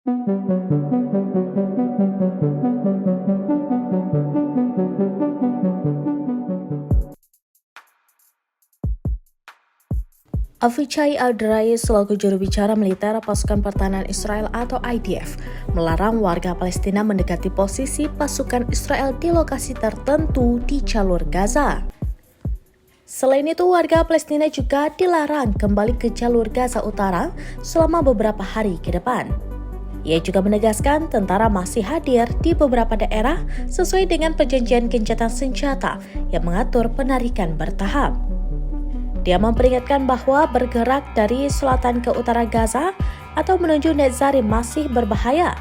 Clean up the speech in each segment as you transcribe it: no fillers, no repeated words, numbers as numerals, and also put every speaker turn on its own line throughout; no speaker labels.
Avichai Al-Drai selaku juru bicara militer pasukan pertahanan Israel atau IDF melarang warga Palestina mendekati posisi pasukan Israel di lokasi tertentu di jalur Gaza. Selain itu, warga Palestina juga dilarang kembali ke jalur Gaza Utara selama beberapa hari ke depan. Ia juga menegaskan tentara masih hadir di beberapa daerah sesuai dengan perjanjian gencatan senjata yang mengatur penarikan bertahap. Dia memperingatkan bahwa bergerak dari selatan ke utara Gaza atau menuju Netzarim masih berbahaya.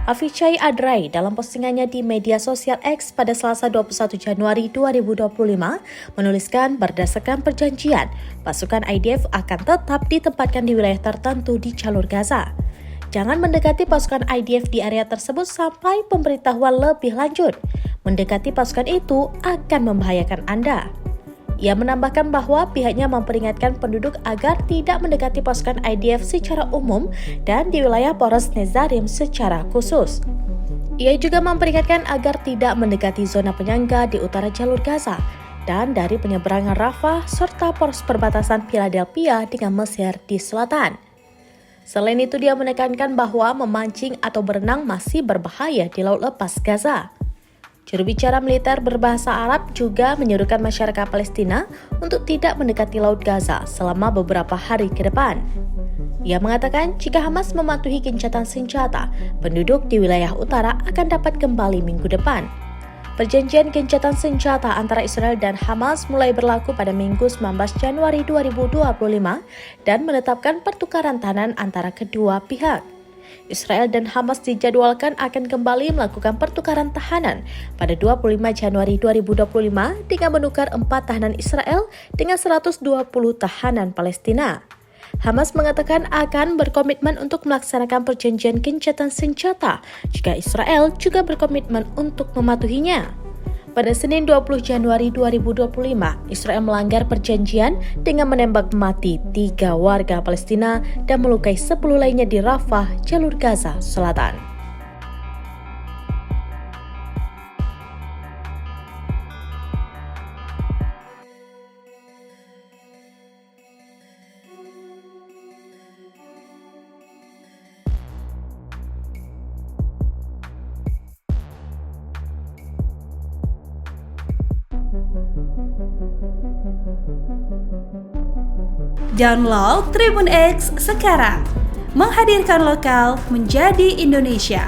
Avichai Al-Drai dalam postingannya di media sosial X pada Selasa 21 Januari 2025 menuliskan berdasarkan perjanjian, pasukan IDF akan tetap ditempatkan di wilayah tertentu di jalur Gaza. Jangan mendekati pasukan IDF di area tersebut sampai pemberitahuan lebih lanjut. Mendekati pasukan itu akan membahayakan Anda. Ia menambahkan bahwa pihaknya memperingatkan penduduk agar tidak mendekati pasukan IDF secara umum dan di wilayah poros Netzarim secara khusus. Ia juga memperingatkan agar tidak mendekati zona penyangga di utara jalur Gaza dan dari penyeberangan Rafah serta poros perbatasan Philadelphia dengan Mesir di selatan. Selain itu, dia menekankan bahwa memancing atau berenang masih berbahaya di Laut Lepas Gaza. Juru bicara militer berbahasa Arab juga menyuruhkan masyarakat Palestina untuk tidak mendekati Laut Gaza selama beberapa hari ke depan. Ia mengatakan jika Hamas mematuhi gencatan senjata, penduduk di wilayah utara akan dapat kembali minggu depan. Perjanjian gencatan senjata antara Israel dan Hamas mulai berlaku pada Minggu 19 Januari 2025 dan menetapkan pertukaran tahanan antara kedua pihak. Israel dan Hamas dijadwalkan akan kembali melakukan pertukaran tahanan pada 25 Januari 2025 dengan menukar 4 tahanan Israel dengan 120 tahanan Palestina. Hamas mengatakan akan berkomitmen untuk melaksanakan perjanjian gencatan senjata jika Israel juga berkomitmen untuk mematuhinya. Pada Senin 20 Januari 2025, Israel melanggar perjanjian dengan menembak mati 3 warga Palestina dan melukai 10 lainnya di Rafah, jalur Gaza Selatan.
Download Tribun X sekarang, menghadirkan lokal menjadi Indonesia.